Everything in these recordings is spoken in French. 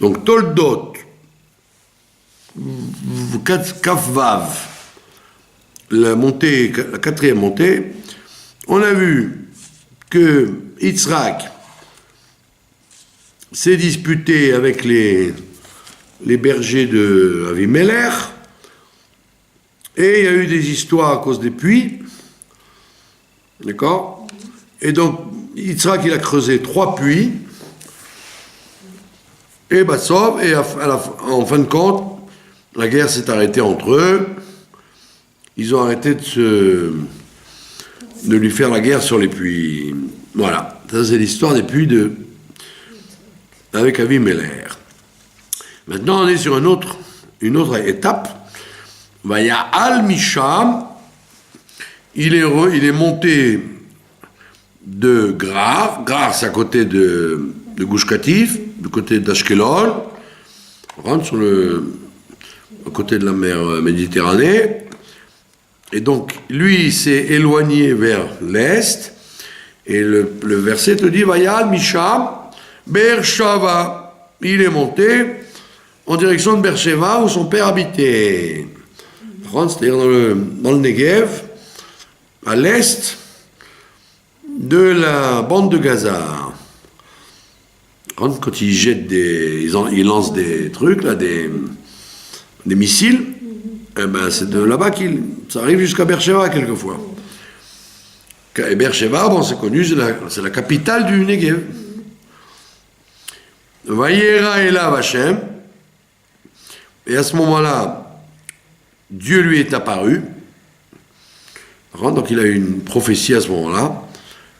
Donc, Toldot, Kafvav, la quatrième montée, on a vu que Yitzhak s'est disputé avec les bergers de Avimelech, et il y a eu des histoires à cause des puits, d'accord? Et donc, Yitzhak, il a creusé 3 puits, et Batsov, et en fin de compte, la guerre s'est arrêtée entre eux, ils ont arrêté de lui faire la guerre sur les puits. Voilà, ça c'est l'histoire des puits avec Avimelech. Maintenant, on est sur une autre étape. Vaya'al Misham, il est monté de Grar. Grar, c'est à côté de Gush Katif, du côté d'Ashkelon. On rentre à côté de la mer Méditerranée. Et donc, lui, il s'est éloigné vers l'est. Et le verset te dit, Vaya'al Misham, Beershava. Il est monté en direction de Beersheva, où son père habitait. C'est-à-dire dans le Negev, à l'est de la bande de Gaza. Quand ils jettent ils lancent des trucs, là, des missiles, eh ben c'est de là-bas ça arrive jusqu'à Beersheva quelquefois. Et Beersheva, bon, c'est connu, c'est la capitale du Negev. Vayera Elav Hashem, et à ce moment-là, Dieu lui est apparu. Donc il a eu une prophétie à ce moment-là.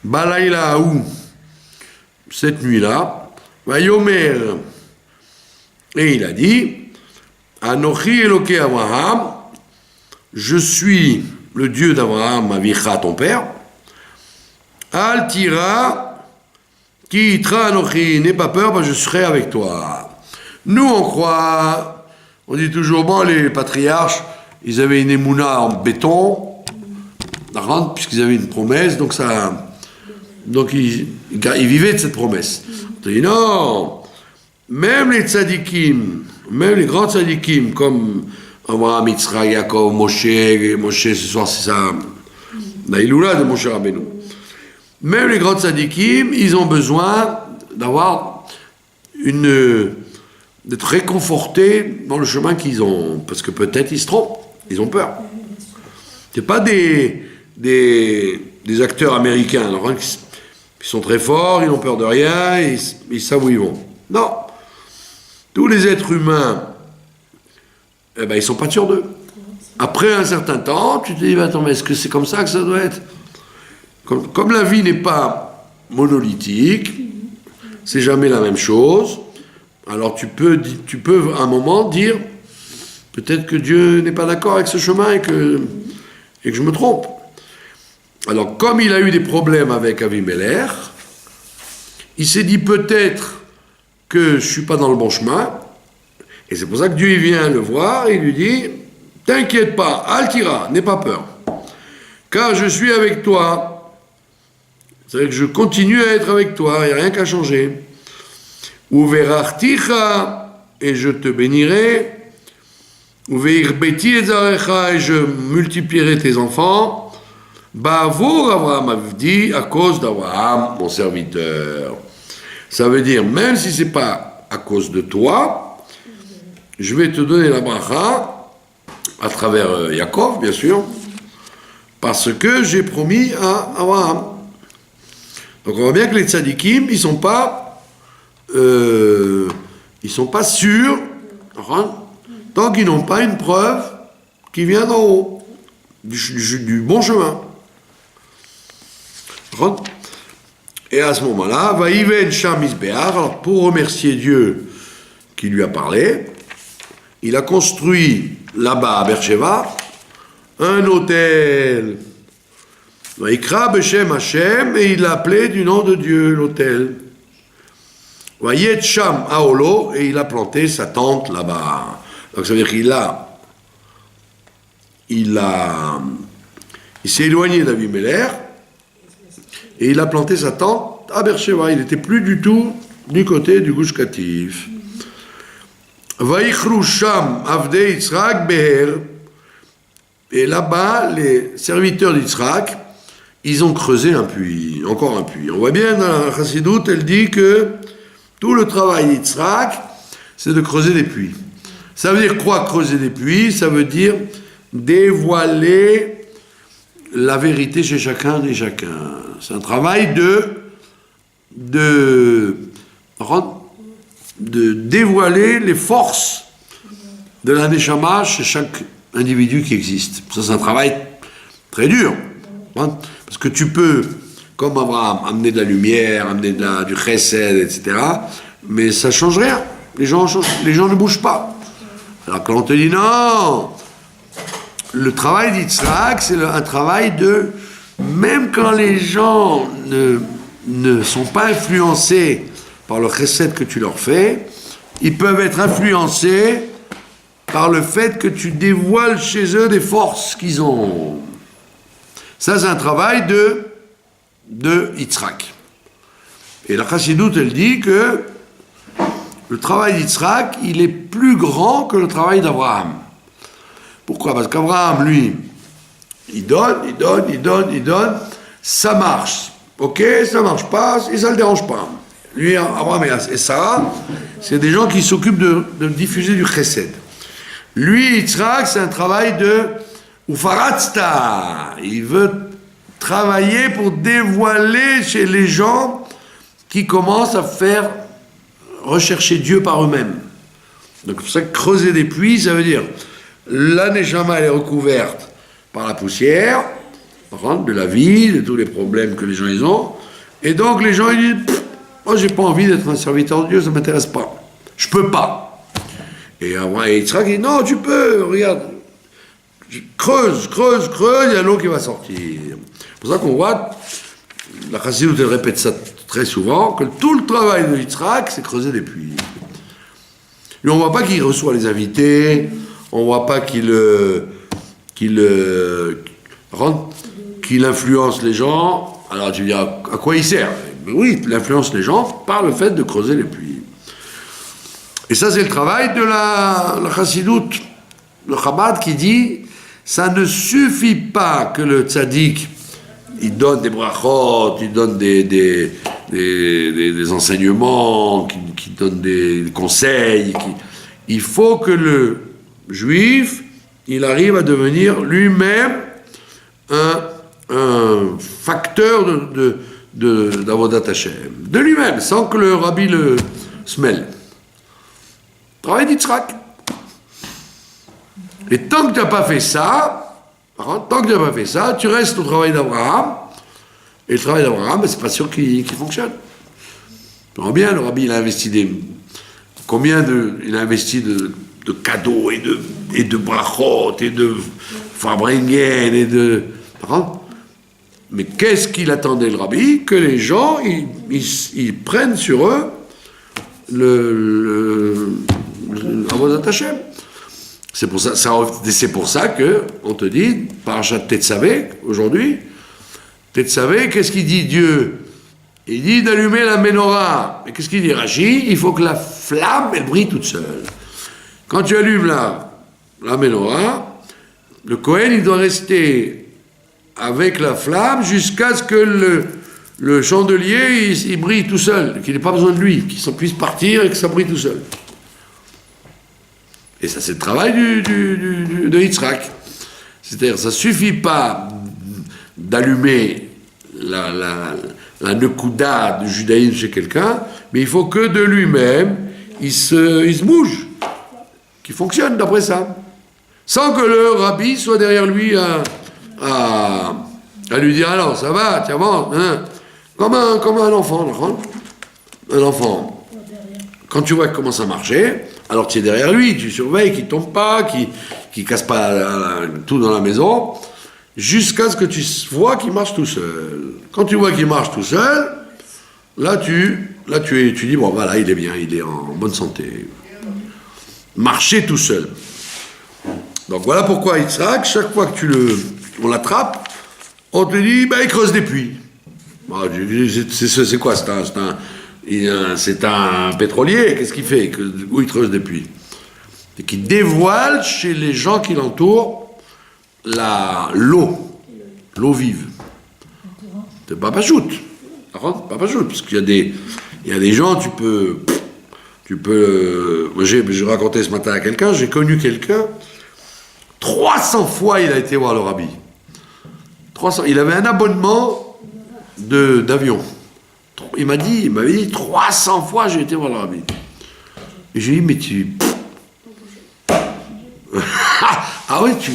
Balaïla Aou, cette nuit-là, Vayomer, et il a dit, Anochi Eloké Abraham, je suis le Dieu d'Abraham, Avicha, ton père. Al Tira, Ki Itra Anochi, n'aie pas peur, je serai avec toi. Nous on croit, on dit toujours, bon, les patriarches, ils avaient une émouna en béton, puisqu'ils avaient une promesse, donc ils vivaient de cette promesse. On dit non, même les tzadikim, même les grands tzadikim, comme Abraham, Yitzhak, Yaakov, Moshe, ce soir c'est ça, la Iloula de Moshe Rabbeinu. Même les grands tzadikim, ils ont besoin d'être réconfortés dans le chemin qu'ils ont, parce que peut-être ils se trompent, ils ont peur. C'est pas des acteurs américains, alors, qui sont très forts, ils n'ont peur de rien, ils savent où ils vont. Non. Tous les êtres humains, eh ben, ils sont pas sûrs d'eux. Après un certain temps, tu te dis, attends, mais est-ce que c'est comme ça que ça doit être? Comme la vie n'est pas monolithique, c'est jamais la même chose, alors tu peux à un moment dire, peut-être que Dieu n'est pas d'accord avec ce chemin et que je me trompe. Alors, comme il a eu des problèmes avec Avimelech, il s'est dit peut-être que je ne suis pas dans le bon chemin, et c'est pour ça que Dieu il vient le voir et il lui dit, t'inquiète pas, Altira, n'aie pas peur, car je suis avec toi. C'est-à-dire que je continue à être avec toi, il n'y a rien qu'à changer. Uverachticha, et je te bénirai. Uveirbeiti et zarecha, et je multiplierai tes enfants. Bavour Abraham Avdi, à cause d'Abraham, mon serviteur. Ça veut dire, même si ce n'est pas à cause de toi, je vais te donner la bracha, à travers Yaakov, bien sûr, parce que j'ai promis à Abraham. Donc on voit bien que les tzadikim, ils sont pas sûrs, tant qu'ils n'ont pas une preuve qui vient d'en haut, du bon chemin. Et à ce moment-là, Vaïven Sham Isbear, alors pour remercier Dieu qui lui a parlé, il a construit là-bas à Beersheva un hôtel. Vaïkra Beshem Hashem, et il l'a appelé du nom de Dieu, l'hôtel. Vaïet Sham Aolo, et il a planté sa tente là-bas. Donc ça veut dire qu'il s'est éloigné d'Avimelech, et il a planté sa tente à Beersheva. Il n'était plus du tout du côté du Gush Katif. Vaïchrou Sham Avdei Yitzhak Beher. Et là-bas, les serviteurs d'Yitzhak, ils ont creusé un puits, encore un puits. On voit bien dans la Chassidoute, elle dit que tout le travail d'Yitzhak, c'est de creuser des puits. Ça veut dire quoi, creuser des puits? Ça veut dire dévoiler la vérité chez chacun et chacun. C'est un travail de dévoiler les forces de la Neshama chez chaque individu qui existe. Ça, c'est un travail très dur. Hein, parce que tu peux, comme Abraham, amener de la lumière, amener du chesed, etc. Mais ça ne change rien. Les gens ne bougent pas. Alors quand on te dit non, le travail d'Yitzhak, c'est un travail de... Même quand les gens ne sont pas influencés par le chesed que tu leur fais, ils peuvent être influencés par le fait que tu dévoiles chez eux des forces qu'ils ont. Ça, c'est un travail de Yitzhak. Et la Chassidoute, elle dit que le travail d'Yitzhak, il est plus grand que le travail d'Abraham. Pourquoi? Parce qu'Abraham, lui, il donne, ça marche. Ok, ça marche pas, et ça le dérange pas. Lui, Abraham et Sarah, c'est des gens qui s'occupent de diffuser du chesed. Lui, Yitzhak, c'est un travail de Ufaratzta. Il veut travailler pour dévoiler chez les gens qui commencent à faire rechercher Dieu par eux-mêmes. Donc, c'est pour ça que creuser des puits, ça veut dire la Neshama, elle est recouverte par la poussière, de la vie, de tous les problèmes que les gens ils ont. Et donc, les gens, ils disent, moi, j'ai pas envie d'être un serviteur de Dieu, ça m'intéresse pas. Je peux pas. Et Yitzhak dit, non, tu peux, regarde, creuse, il y a l'eau qui va sortir. C'est pour ça qu'on voit, la Chassidoute, elle répète ça très souvent, que tout le travail de Yitzhak, c'est creuser des puits. Et on ne voit pas qu'il reçoit les invités, on ne voit pas qu'il influence les gens. Alors tu dis, à quoi il sert? Mais oui, il influence les gens par le fait de creuser les puits. Et ça, c'est le travail de la Chassidoute, le Chabad qui dit, ça ne suffit pas que le tzaddik, il donne des brachot, il donne des enseignements, qui donne des conseils. Il faut que le juif, il arrive à devenir lui-même un facteur d'Avodat Hashem. De lui-même, sans que le rabbi le se mêle. Travail d'Yitzhak. Et tant que tu n'as pas fait ça, tu restes au travail d'Abraham. Et le travail d'Abraham, c'est pas sûr qu'il fonctionne. Tu vois bien, le rabbi, il a investi il a investi de cadeaux et de brachot et de farbringen mais qu'est-ce qu'il attendait, le rabbi? Que les gens, ils prennent sur eux Avodat Hashem. C'est pour ça que on te dit, Parashat Tetzavé, aujourd'hui, Tetzavé, qu'est-ce qu'il dit Dieu? Il dit d'allumer la menorah. Et qu'est-ce qu'il dit Rashi? Il faut que la flamme, elle brille toute seule. Quand tu allumes la menorah, le Kohen, il doit rester avec la flamme jusqu'à ce que le chandelier, il brille tout seul, qu'il n'ait pas besoin de lui, qu'il puisse partir et que ça brille tout seul. Et ça, c'est le travail de Yitzhak. C'est-à-dire, ça ne suffit pas d'allumer la nekuda du judaïsme chez quelqu'un, mais il faut que de lui-même, il se bouge, qu'il fonctionne d'après ça. Sans que le rabbi soit derrière lui à lui dire, alors, ça va, tu avances, hein. Comme un enfant, un enfant. Quand tu vois comment ça marchait, alors tu es derrière lui, tu surveilles qu'il ne tombe pas, qu'il ne casse pas tout dans la maison, jusqu'à ce que tu vois qu'il marche tout seul. Quand tu vois qu'il marche tout seul, là tu dis, bon voilà, il est bien, il est en bonne santé. Marcher tout seul. Donc voilà pourquoi Yitzhak, chaque fois que on l'attrape, on te dit, il creuse des puits. C'est quoi? C'est un pétrolier, qu'est-ce qu'il fait? Où il creuse des puits? et qui dévoile chez les gens qui l'entourent l'eau vive. C'est pas pachoute. Pas pachoute, parce qu'il y a des gens, tu peux. Moi, j'ai raconté ce matin à quelqu'un, j'ai connu quelqu'un, 300 fois il a été voir le rabbi. 300, il avait un abonnement d'avion. Il m'avait dit 300 fois j'ai été voir le rabbi. Et j'ai dit, mais tu. Ah oui, tu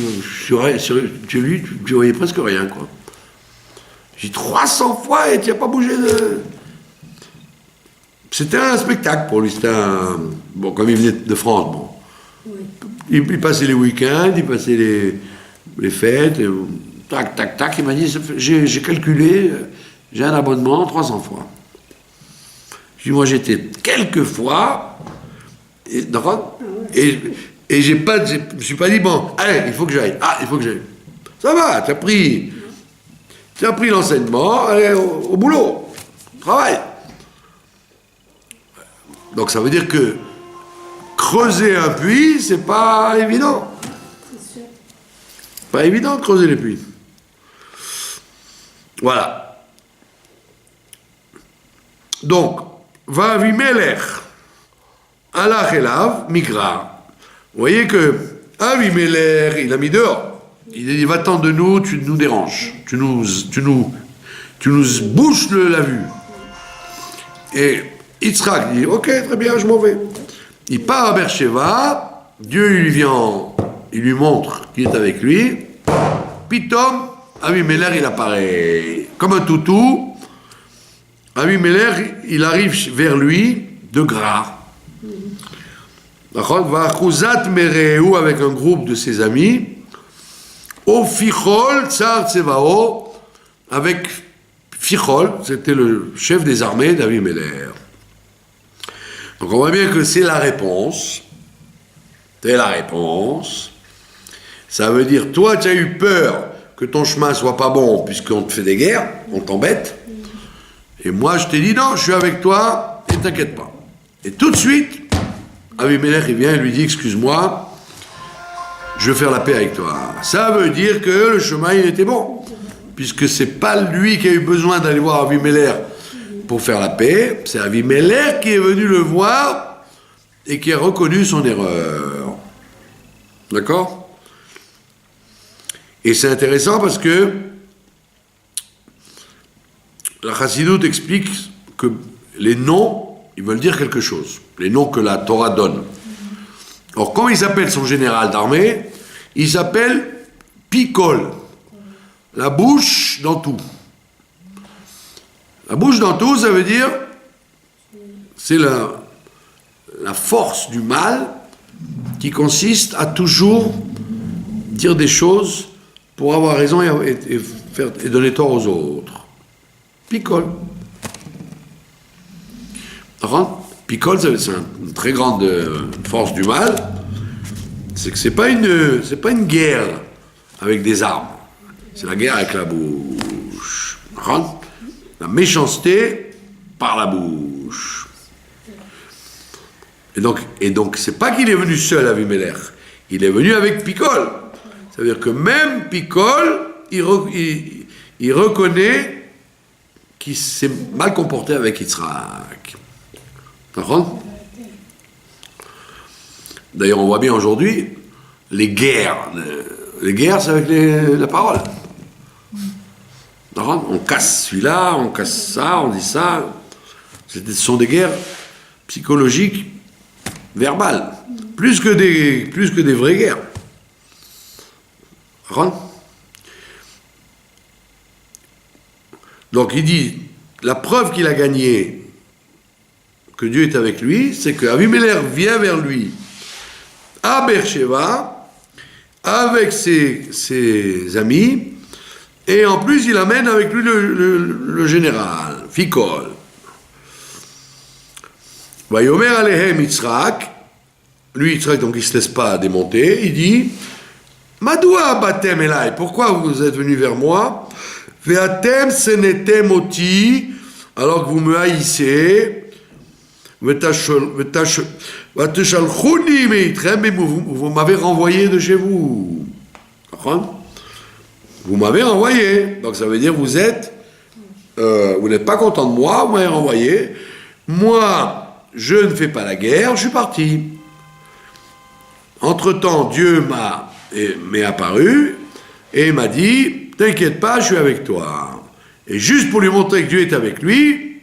voyais presque rien, quoi. J'ai dit 300 fois et tu n'as pas bougé de. C'était un spectacle pour lui, c'était un. Bon, comme il venait de France, bon. Oui. Il passait les week-ends, il passait les fêtes, et, tac, tac, tac, il m'a dit, j'ai calculé, j'ai un abonnement 300 fois. Je dis, moi j'étais quelques fois, et je me suis pas dit, bon, allez, il faut que j'aille. Ah, il faut que j'aille. Ça va, tu as pris l'enseignement, allez, au boulot, travail. Donc ça veut dire que creuser un puits, c'est pas évident. C'est sûr. Pas évident de creuser les puits. Voilà. Donc, va Avimelech, Allah Elav, Mikra. Vous voyez que Avimelech, il a mis dehors. Il a dit, va-t'en de nous, tu nous déranges. Tu nous bouches la vue. Et Yitzhak dit, ok, très bien, je m'en vais. Il part à Beersheba, Dieu il lui montre qu'il est avec lui. Pitom, Avimelech, il apparaît comme un toutou. Avimelech, il arrive vers lui de gras. D'accord, va Khuzat Mereu avec un groupe de ses amis. Au Fichol, Tsar Tsevao, avec Fichol, c'était le chef des armées d'Avimelech. Donc on voit bien que c'est la réponse. C'est la réponse. Ça veut dire, toi, tu as eu peur que ton chemin soit pas bon, puisqu'on te fait des guerres, on t'embête. Et moi, je t'ai dit, non, je suis avec toi, et t'inquiète pas. Et tout de suite, Avimelech, il vient et lui dit, excuse-moi, je veux faire la paix avec toi. Ça veut dire que le chemin, il était bon. Puisque c'est pas lui qui a eu besoin d'aller voir Avimelech pour faire la paix, c'est Avimelech qui est venu le voir et qui a reconnu son erreur. D'accord ? Et c'est intéressant parce que la Chassidoute explique que les noms, ils veulent dire quelque chose. Les noms que la Torah donne. Alors, comment il s'appelle son général d'armée ? Il s'appelle Pikol. La bouche dans tout. La bouche dans tout, ça veut dire, c'est la force du mal qui consiste à toujours dire des choses pour avoir raison et donner tort aux autres. Pikol. Pikol, c'est une très grande force du mal. C'est que c'est pas une guerre avec des armes. C'est la guerre avec la bouche. La méchanceté par la bouche. Et donc c'est pas qu'il est venu seul à Avimelech. Il est venu avec Pikol. Ça veut dire que même Pikol, il reconnaît qu'il s'est mal comporté avec Yitzhak. D'accord ? D'ailleurs, on voit bien aujourd'hui les guerres. Les guerres, c'est avec la parole. On casse celui-là, on casse ça, on dit ça. Ce sont des guerres psychologiques, verbales, plus que des vraies guerres. Donc il dit, la preuve qu'il a gagné, que Dieu est avec lui, c'est que Avimelech vient vers lui à Beersheba avec ses amis. Et en plus, il amène avec lui le général, Fikol. Vayomer alehem Yitzhak, lui, Yitzhak, donc il ne se laisse pas démonter, il dit, Madoua batem elai, pourquoi vous êtes venus vers moi? Veatem senetem oti, alors que vous me haïssez, mais vous m'avez renvoyé de chez vous. Vous m'avez renvoyé. Donc ça veut dire vous n'êtes pas content de moi, vous m'avez renvoyé. Moi, je ne fais pas la guerre, je suis parti. Entre-temps, Dieu m'est apparu et m'a dit, t'inquiète pas, je suis avec toi. Et juste pour lui montrer que Dieu est avec lui,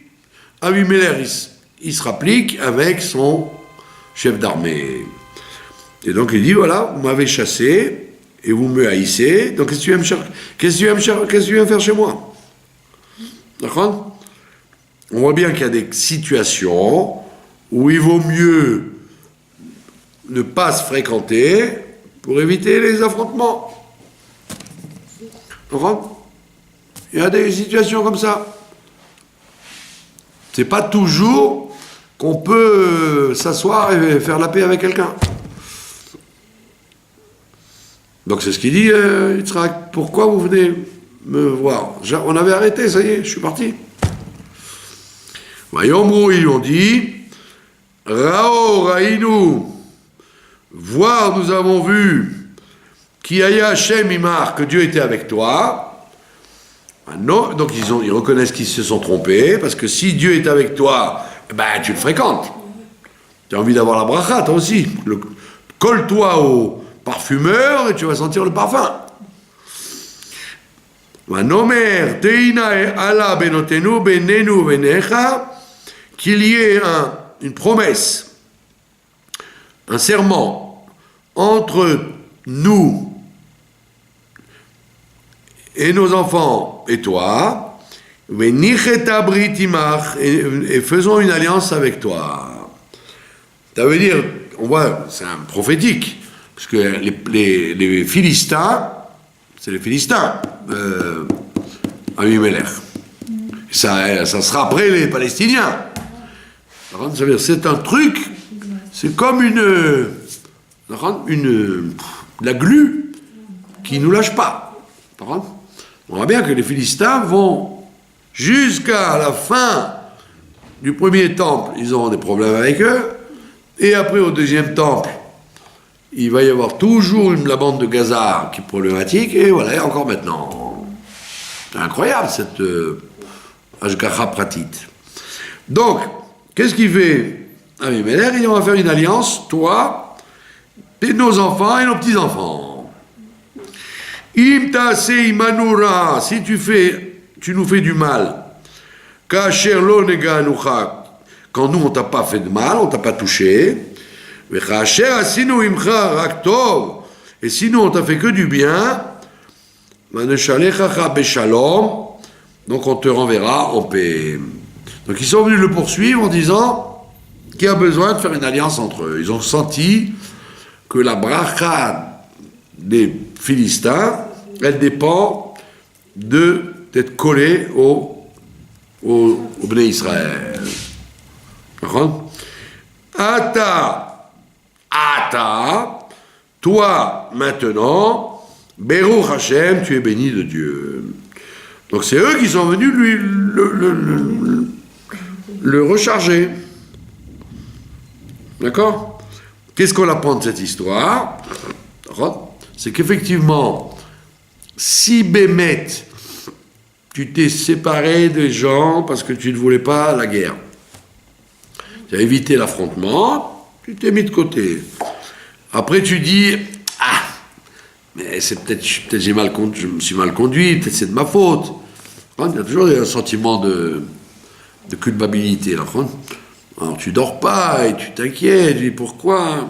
Abimelech, il se rapplique avec son chef d'armée. Et donc il dit, voilà, vous m'avez chassé et vous me haïssez, donc qu'est-ce que tu viens faire chez moi? D'accord? On voit bien qu'il y a des situations où il vaut mieux ne pas se fréquenter pour éviter les affrontements. D'accord? Il y a des situations comme ça. C'est pas toujours qu'on peut s'asseoir et faire la paix avec quelqu'un. Donc c'est ce qu'il dit, Yitzhak, pourquoi vous venez me voir? On avait arrêté, ça y est, je suis parti. Vayomru, ils ont dit, Rao, Raïnu, voir, nous avons vu, Ki aya Hashem imar, que Dieu était avec toi. Non, donc ils reconnaissent qu'ils se sont trompés, parce que si Dieu est avec toi, ben tu le fréquentes. Tu as envie d'avoir la bracha, toi aussi. Colle-toi au parfumeur et tu vas sentir le parfum. Manomer, teina ala benotenu benenu benecha, qu'il y ait une promesse, un serment entre nous et nos enfants et toi, et faisons une alliance avec toi. Ça veut dire, on voit, c'est un prophétique, parce que les Philistins, c'est les Philistins, Abimelech. Ça sera après les Palestiniens. Ça veut dire, c'est un truc, c'est comme la glu qui ne nous lâche pas. On voit bien que les Philistins vont jusqu'à la fin du premier temple, ils auront des problèmes avec eux, et après au deuxième temple, il va y avoir toujours la bande de Gaza qui est problématique, et voilà, et encore maintenant. C'est incroyable cette Ashgacha Pratit. Donc, qu'est-ce qu'il fait Abimelech? On va faire une alliance, toi, et nos enfants et nos petits-enfants. Si tu nous fais du mal, quand nous on t'a pas fait de mal, on t'a pas touché, et sinon on t'a fait que du bien, donc on te renverra en paix. Donc ils sont venus le poursuivre en disant qu'il y a besoin de faire une alliance entre eux. Ils ont senti que la bracha des Philistins, elle dépend d'être collé au Bnei Israël. Ata, toi maintenant, Beruch Hashem, tu es béni de Dieu. Donc c'est eux qui sont venus le recharger. D'accord? Qu'est-ce qu'on apprend de cette histoire? C'est qu'effectivement, si Bémet, tu t'es séparé des gens parce que tu ne voulais pas la guerre, tu as évité l'affrontement, tu t'es mis de côté. Après tu dis, mais c'est peut-être je me suis mal conduit, peut-être c'est de ma faute. Il y a toujours un sentiment de culpabilité. Alors tu dors pas et tu t'inquiètes, tu dis pourquoi?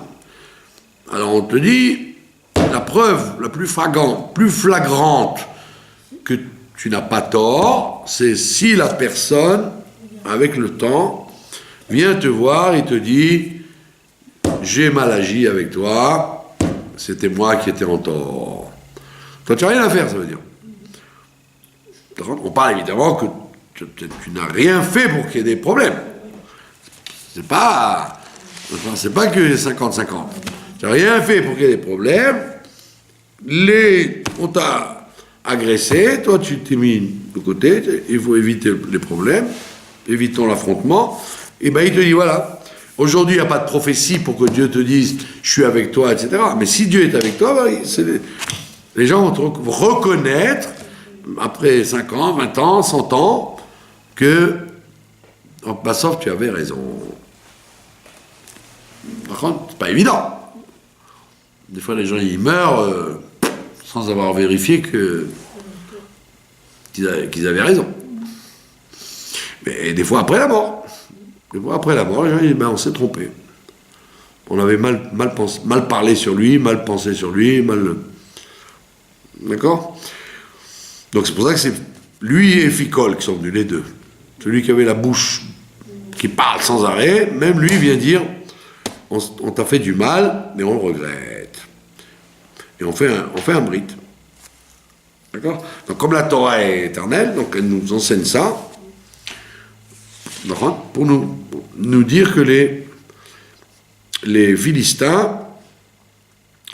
Alors on te dit, la preuve la plus flagrante que tu n'as pas tort, c'est si la personne, avec le temps, vient te voir et te dit « J'ai mal agi avec toi, c'était moi qui étais en tort. » Toi, tu n'as rien à faire, ça veut dire. On parle évidemment que tu n'as rien fait pour qu'il y ait des problèmes. C'est pas que 50-50. Tu n'as rien fait pour qu'il y ait des problèmes. On t'a agressé, toi tu t'es mis de côté, il faut éviter les problèmes, évitons l'affrontement. Et bien il te dit voilà, Aujourd'hui, il n'y a pas de prophétie pour que Dieu te dise « je suis avec toi », etc. Mais si Dieu est avec toi, les gens vont te reconnaître, après 5 ans, 20 ans, 100 ans, que, en passant, tu avais raison. Par contre, c'est pas évident. Des fois, les gens, ils meurent sans avoir vérifié qu'ils avaient raison. Mais des fois, après la mort. Des fois, après la mort, les gens disent, on s'est trompé. On avait mal parlé sur lui, mal pensé sur lui, mal... D'accord? Donc c'est pour ça que c'est lui et Ficol qui sont venus, les deux. Celui qui avait la bouche qui parle sans arrêt, même lui vient dire, on t'a fait du mal, mais on le regrette. Et on fait un brit. D'accord? Donc comme la Torah est éternelle, donc elle nous enseigne ça, pour nous dire que les Philistins,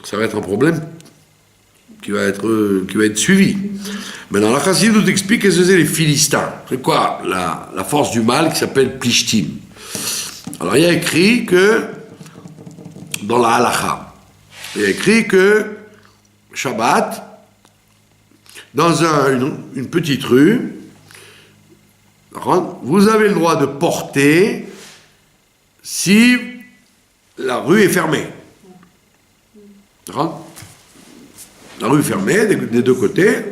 ça va être un problème qui va être suivi. Mais dans la Chassidut, nous explique qu'est-ce que c'est les Philistins. C'est quoi la force du mal qui s'appelle Plishtim. Alors il y a écrit que, dans la Halacha, il y a écrit que Shabbat, dans une petite rue, vous avez le droit de porter si la rue est fermée. La rue est fermée des deux côtés,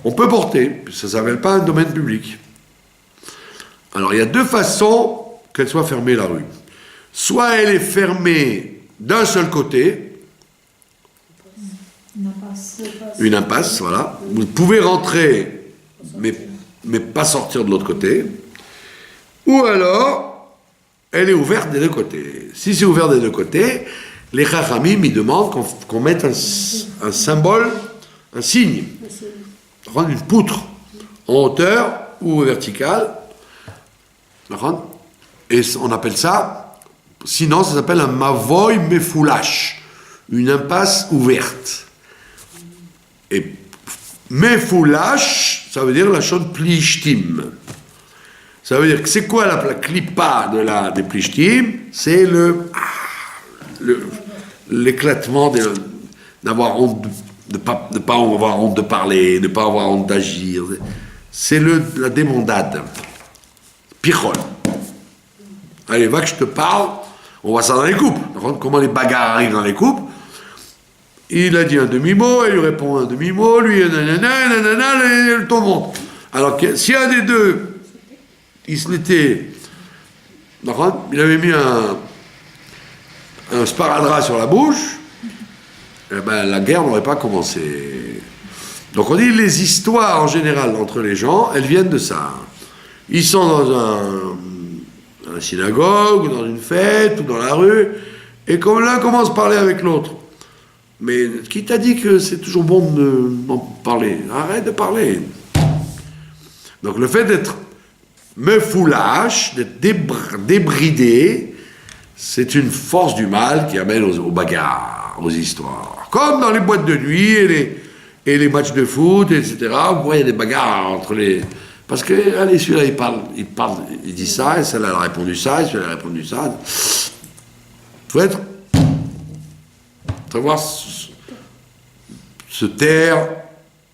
on peut porter, ça ne s'appelle pas un domaine public. Alors il y a deux façons qu'elle soit fermée, la rue. Soit elle est fermée d'un seul côté, une impasse, voilà. Vous pouvez rentrer, mais pas sortir de l'autre côté. Ou alors, elle est ouverte des deux côtés. Si c'est ouvert des deux côtés, les Chachamim, ils demandent qu'on mette un symbole, un signe, une poutre, en hauteur ou verticale. Et on appelle ça, sinon ça s'appelle un mavoy mefoulash, une impasse ouverte. Et mefoulash, ça veut dire la chose plishtim. Ça veut dire que c'est quoi la clipa des plishtim? C'est l'éclatement d'avoir honte, de ne pas avoir honte de parler, de ne pas avoir honte d'agir. C'est la démondade. Pichol. Allez, va que je te parle, on voit ça dans les couples. Comment les bagarres arrivent dans les couples. Il a dit un demi-mot, elle lui répond un demi-mot, lui, nanana, le ton monte. Alors, si un des deux, il avait mis un sparadrap sur la bouche, eh ben, la guerre n'aurait pas commencé. Donc on dit les histoires en général entre les gens, elles viennent de ça. Ils sont dans une synagogue, ou dans une fête, ou dans la rue, et comme l'un commence à parler avec l'autre. Mais qui t'a dit que c'est toujours bon d'en parler? Arrête de parler. Donc le fait d'être mefoulash, d'être débridé, c'est une force du mal qui amène aux bagarres, aux histoires. Comme dans les boîtes de nuit et les matchs de foot, etc. Vous voyez des bagarres entre les... Parce que, allez, celui-là, il dit ça, et celle-là, elle a répondu ça, et celui-là, elle a répondu ça. Il faut savoir se taire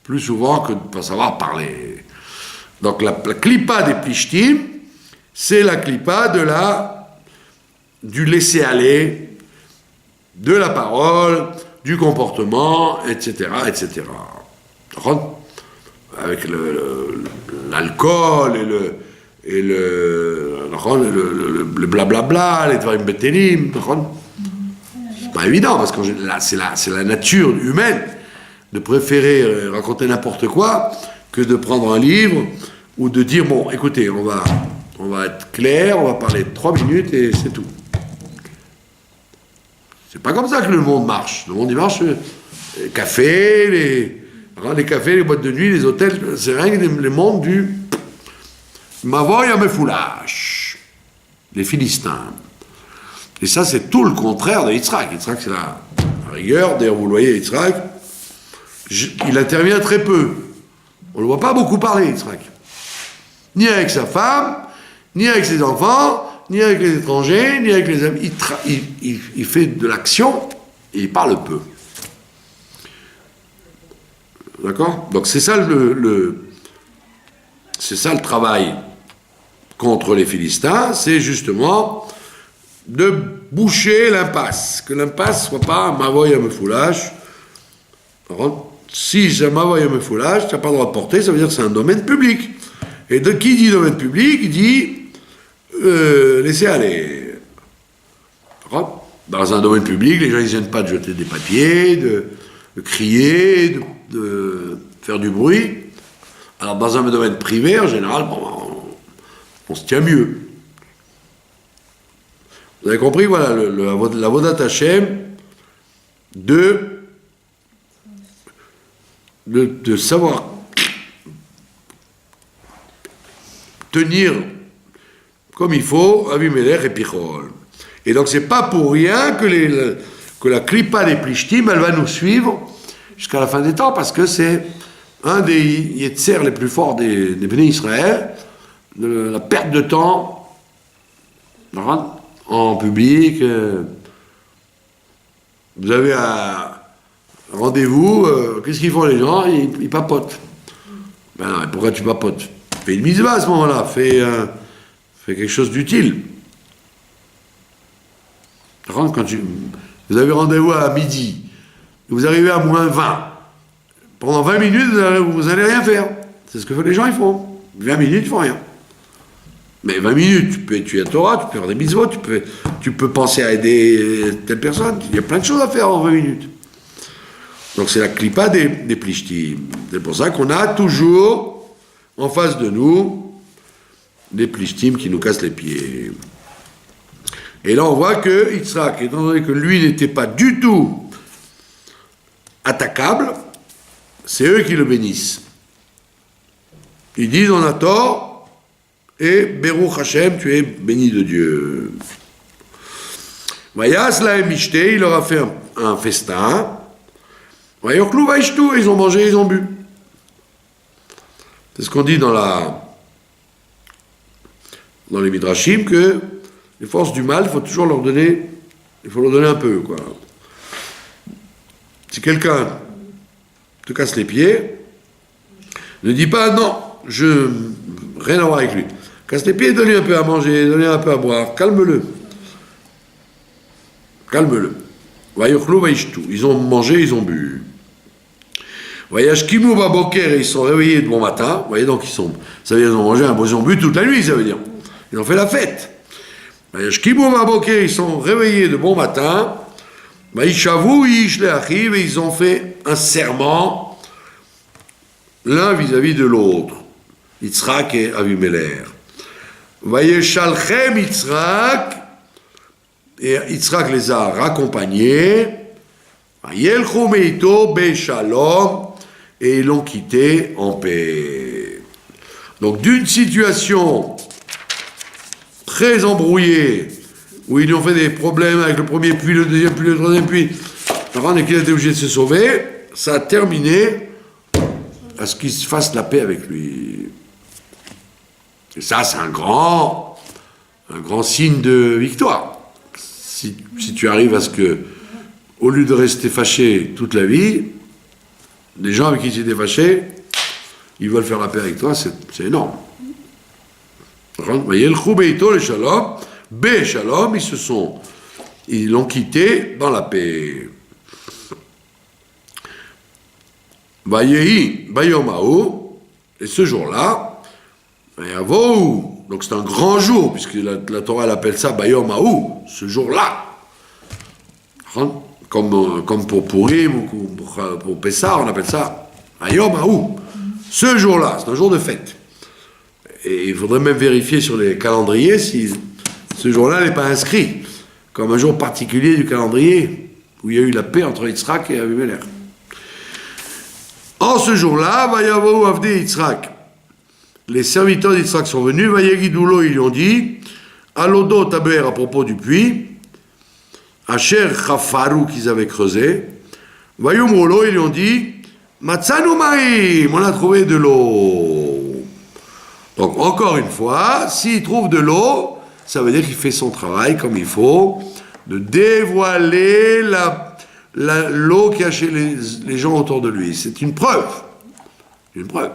plus souvent que de ne pas savoir parler. Donc, la clipa des plishtim, c'est la clipa du laisser-aller, de la parole, du comportement, etc., etc. Avec l'alcool et le blablabla, les dvarim betelim, c'est pas évident, parce que c'est la nature humaine de préférer raconter n'importe quoi que de prendre un livre ou de dire, bon, écoutez, on va être clair, on va parler 3 minutes et c'est tout. C'est pas comme ça que le monde marche. Le monde, il marche, les cafés, les cafés, les boîtes de nuit, les hôtels, c'est rien que le monde du Mavoy à Mefoulash, les Philistins. Et ça, c'est tout le contraire de Yitzhak. Yitzhak, c'est la rigueur. D'ailleurs, vous le voyez, Yitzhak, il intervient très peu. On ne le voit pas beaucoup parler, Yitzhak. Ni avec sa femme, ni avec ses enfants, ni avec les étrangers, ni avec les amis. Il fait de l'action et il parle peu. D'accord? Donc c'est ça c'est ça le travail contre les Philistins, c'est justement de boucher l'impasse, que l'impasse soit pas un mavoy à me foulage. Si c'est un mavoy à me foulage, tu n'as pas le droit de porter, ça veut dire que c'est un domaine public. Et de qui dit domaine public, il dit laissez aller. Dans un domaine public, les gens ils viennent pas de jeter des papiers, de crier, de faire du bruit. Alors dans un domaine privé, en général, on se tient mieux. Vous avez compris, voilà, la Vodat Hashem de savoir tenir comme il faut Avimelech et Pichol. Et donc c'est pas pour rien que la Klippa des Plishtim, elle va nous suivre jusqu'à la fin des temps, parce que c'est un des Yetzer les plus forts des Béné Israël, la perte de temps en public. Vous avez un rendez-vous, qu'est-ce qu'ils font les gens? Ils papotent. Ben non, pourquoi tu papotes? Fais une mitzvah à ce moment-là, fais quelque chose d'utile. Quand vous avez rendez-vous à midi, vous arrivez à moins 20, pendant 20 minutes, vous n'allez rien faire. C'est ce que les gens ils font. 20 minutes, ils font rien. Mais 20 minutes, tu peux étudier la Torah, tu peux faire des mitzvot, tu peux penser à aider telle personne. Il y a plein de choses à faire en 20 minutes. Donc c'est la clipa des Plishtim. C'est pour ça qu'on a toujours en face de nous des Plishtim qui nous cassent les pieds. Et là on voit que Yitzhak, étant donné que lui n'était pas du tout attaquable, c'est eux qui le bénissent. Ils disent on a tort, et Beruch Hashem, tu es béni de Dieu. Vayas lahem mishte, il leur a fait un festin. Vayoklu vaishtu, ils ont mangé, ils ont bu. C'est ce qu'on dit dans les Midrashim, que les forces du mal, il faut toujours leur donner un peu, quoi. Si quelqu'un te casse les pieds, ne dis pas non, rien à voir avec lui. Casse les pieds, donne-lui un peu à manger, donne-lui un peu à boire, calme-le. Calme-le. Vayochlu vaishtu, ils ont mangé, ils ont bu. Vayashkimu baboker, ils sont réveillés de bon matin. Vous voyez, donc ça veut dire qu'ils ont mangé, ils ont bu toute la nuit, ça veut dire. Ils ont fait la fête. Vayashkimu baboker, ils sont réveillés de bon matin. Vaishavu ish leachiv, et ils ont fait un serment l'un vis-à-vis de l'autre. Yitzhak et Avimelech. Vayeshalchem Yitzhak, et Yitzhak les a raccompagnés. Vayelchu meito beshalom, et ils l'ont quitté en paix. Donc d'une situation très embrouillée, où ils lui ont fait des problèmes avec le premier puits, le deuxième puits, le troisième puits, et qu'il a été obligé de se sauver, ça a terminé à ce qu'il se fasse la paix avec lui. Et ça, c'est un grand signe de victoire. Si tu arrives à ce que, au lieu de rester fâché toute la vie, les gens avec qui tu étais fâché, ils veulent faire la paix avec toi, c'est énorme. Shalom, ils l'ont quitté dans la paix. Vayehi, Bayomahu, et ce jour-là, donc c'est un grand jour, puisque la Torah elle appelle ça Bayomahu, ce jour-là. Comme pour Purim ou pour Pessah, on appelle ça Bayomahu. Ce jour-là, c'est un jour de fête. Et il faudrait même vérifier sur les calendriers si ce jour-là n'est pas inscrit comme un jour particulier du calendrier où il y a eu la paix entre Yitzhak et Avimelech. En ce jour-là, Vayavohu Avdei Yitzhak, les serviteurs d'Yitzhak sont venus, Vayegidoulo, ils lui ont dit, Alodo Taber, à propos du puits, Asher Chafaru, qu'ils avaient creusé, Vayumrolo, ils lui ont dit, Matzanu Maim, on a trouvé de l'eau. Donc, encore une fois, s'ils trouvent de l'eau, ça veut dire qu'il fait son travail comme il faut, de dévoiler l'eau qu'il y a chez les gens autour de lui. C'est une preuve. Une preuve.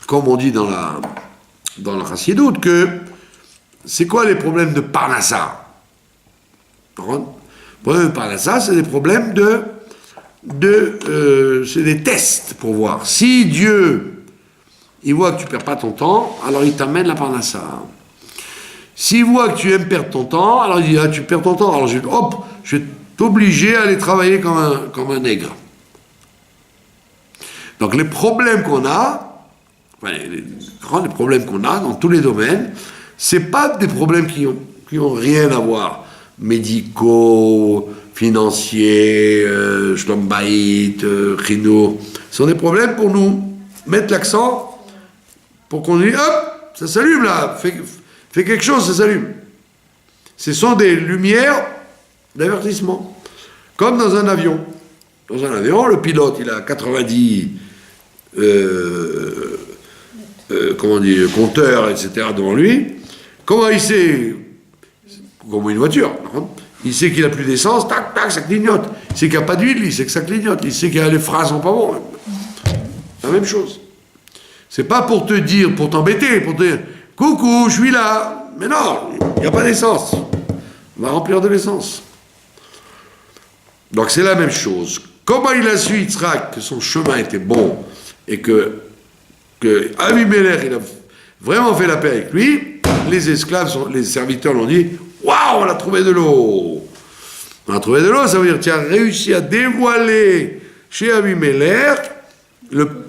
Comme on dit dans la Chassidoute, que c'est quoi les problèmes de Parnassa? Les problèmes de Parnassa, c'est des problèmes c'est des tests pour voir. Si Dieu, il voit que tu perds pas ton temps, alors il t'amène la Parnassa. S'il voit que tu aimes perdre ton temps, alors il dit, ah, tu perds ton temps, alors je vais t'obliger à aller travailler comme un nègre. Donc les problèmes qu'on a, les problèmes qu'on a dans tous les domaines, c'est pas des problèmes qui ont rien à voir. Médicaux, financiers, shlom bayit, chinour. Ce sont des problèmes pour nous mettre l'accent, pour qu'on dise, hop, ça s'allume là, fais quelque chose, ça s'allume. Ce sont des lumières d'avertissement. Comme dans un avion. Dans un avion, le pilote, il a 90 compteurs, etc. devant lui. Comment il sait, comme une voiture, il sait qu'il n'a plus d'essence, tac, tac, ça clignote. Il sait qu'il n'y a pas d'huile, il sait que ça clignote. Il sait que les freins sont pas bons. La même chose. C'est pas pour te dire, pour t'embêter, pour te dire, coucou, je suis là. Mais non, il n'y a pas d'essence. On va remplir de l'essence. Donc c'est la même chose. Comment il a su, Yitzhak, que son chemin était bon et que Abimelech, il a vraiment fait la paix avec lui, les esclaves, les serviteurs l'ont dit, waouh, on a trouvé de l'eau. On a trouvé de l'eau, ça veut dire tu as réussi à dévoiler chez Abimelech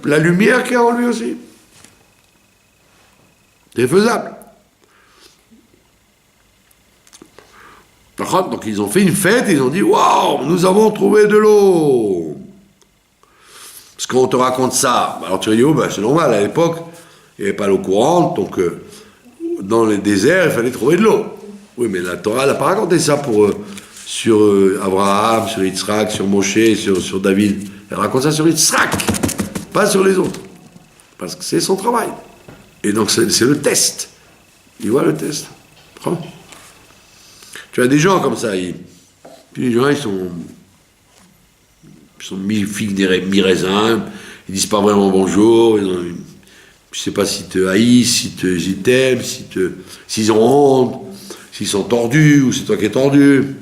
la lumière qu'il y a en lui aussi. C'est faisable. Donc ils ont fait une fête, ils ont dit, waouh, nous avons trouvé de l'eau. Parce qu'on te raconte ça, alors tu vas dire, oh, ben, c'est normal, à l'époque, il n'y avait pas l'eau courante, donc dans les déserts, il fallait trouver de l'eau. Oui, mais la Torah n'a pas raconté ça sur Abraham, sur Yitzhak, sur Moshe, sur David. Elle raconte ça sur Yitzhak, pas sur les autres. Parce que c'est son travail. Et donc c'est le test. Il voit le test. Tu as des gens comme ça, puis les gens, ils sont mi-figues, mi-raisins, ils disent pas vraiment bonjour, je ne sais pas s'ils te haïssent, s'ils t'aiment, s'ils ont honte, s'ils sont tordus, ou c'est toi qui es tordu.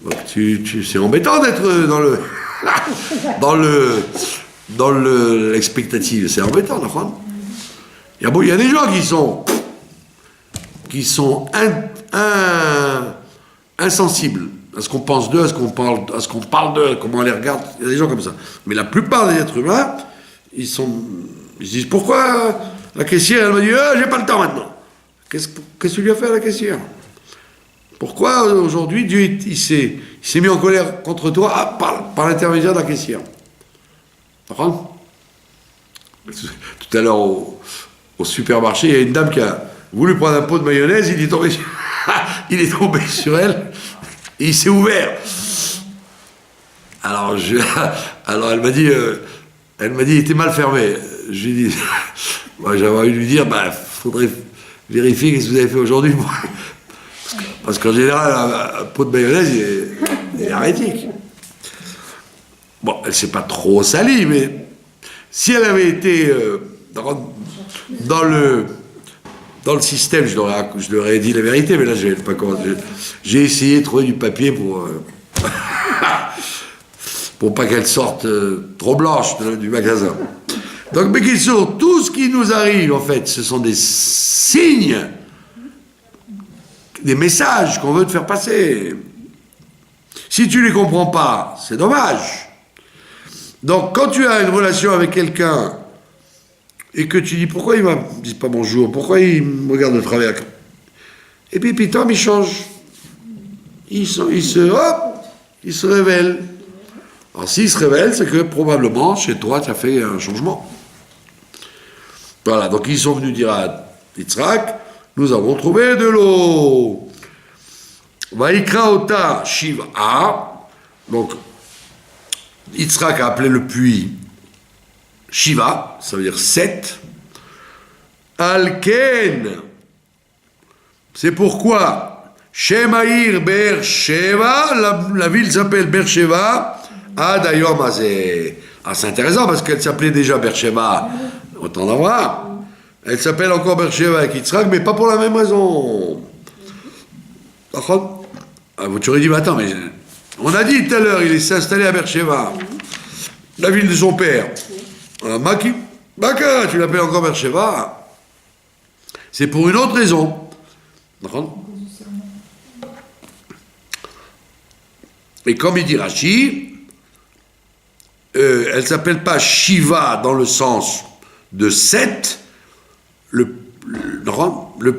Donc c'est embêtant d'être dans l'expectative, c'est embêtant, d'accord. Il y a des gens qui sont insensibles à ce qu'on pense d'eux, à ce qu'on parle d'eux, comment on les regarde. Il y a des gens comme ça. Mais la plupart des êtres humains, ils se disent, pourquoi la caissière, elle m'a dit, j'ai pas le temps maintenant. Qu'est-ce que tu lui as fait à la caissière? Pourquoi aujourd'hui Dieu il s'est mis en colère contre toi par l'intermédiaire de la caissière? Tout à l'heure au supermarché, il y a une dame qui a voulu prendre un pot de mayonnaise, il est tombé sur elle, et il s'est ouvert. Alors elle m'a dit, il était mal fermé. Je lui ai dit, moi j'avais envie de lui dire, faudrait vérifier ce que vous avez fait aujourd'hui. Parce qu'en général, un pot de mayonnaise, il est hérétique. Bon, elle ne s'est pas trop salie, mais si elle avait été dans le système, je leur ai dit la vérité, mais là, j'ai essayé de trouver du papier pour pas qu'elle sorte trop blanche du magasin. Donc, mais qui sont tout ce qui nous arrive, en fait, ce sont des signes, des messages qu'on veut te faire passer. Si tu les comprends pas, c'est dommage. Donc, quand tu as une relation avec quelqu'un et que tu dis pourquoi il ne me dit pas bonjour, pourquoi il me regarde de travers, et puis Tom il change, il se révèle. Alors s'il se révèle, c'est que probablement chez toi tu as fait un changement. Voilà, donc ils sont venus dire à Yitzhak, nous avons trouvé de l'eau. Vaikra ota Shiva. Donc Yitzhak a appelé le puits Shiva, ça veut dire 7. Alken C'est pourquoi Shemaïr Beersheva, la ville s'appelle Beersheva, Adayom Hazeh. Ah, c'est intéressant parce qu'elle s'appelait déjà Beersheva au temps d'Abraham. Elle s'appelle encore Beersheva avec Yitzhak, mais pas pour la même raison. D'accord? Ah, tu aurais dit, mais attends, mais on a dit tout à l'heure, il s'est installé à Beersheva, la ville de son père. Maka, tu l'appelles encore Beersheva. C'est pour une autre raison. D'accord? Et comme il dit Rashi, elle ne s'appelle pas Shiva dans le sens de Seth, le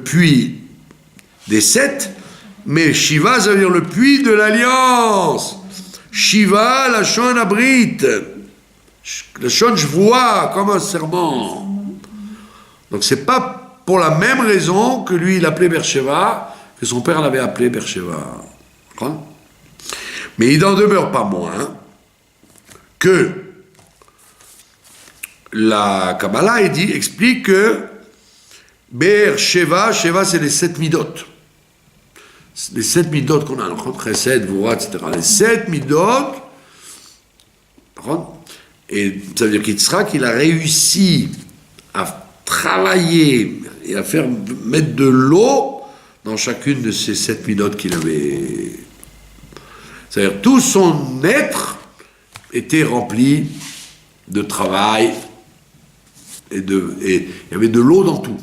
puits des Seth, mais Shiva, ça veut dire le puits de l'alliance. Shiva, la Shon Abrit, la Shon Shvoa, comme un serment. Donc c'est pas pour la même raison que lui il appelait Beersheva, que son père l'avait appelé Beersheva. Mais il n'en demeure pas moins que la Kabbalah explique que Beersheva, Sheva c'est les 7 midot. Les 7 midot qu'on a, Chesed, Vura, etc. Les 7 midot, et ça veut dire qu'Yitzhak, il a réussi à travailler et à faire mettre de l'eau dans chacune de ces 7 midot qu'il avait. C'est-à-dire tout son être était rempli de travail et il y avait de l'eau dans tout.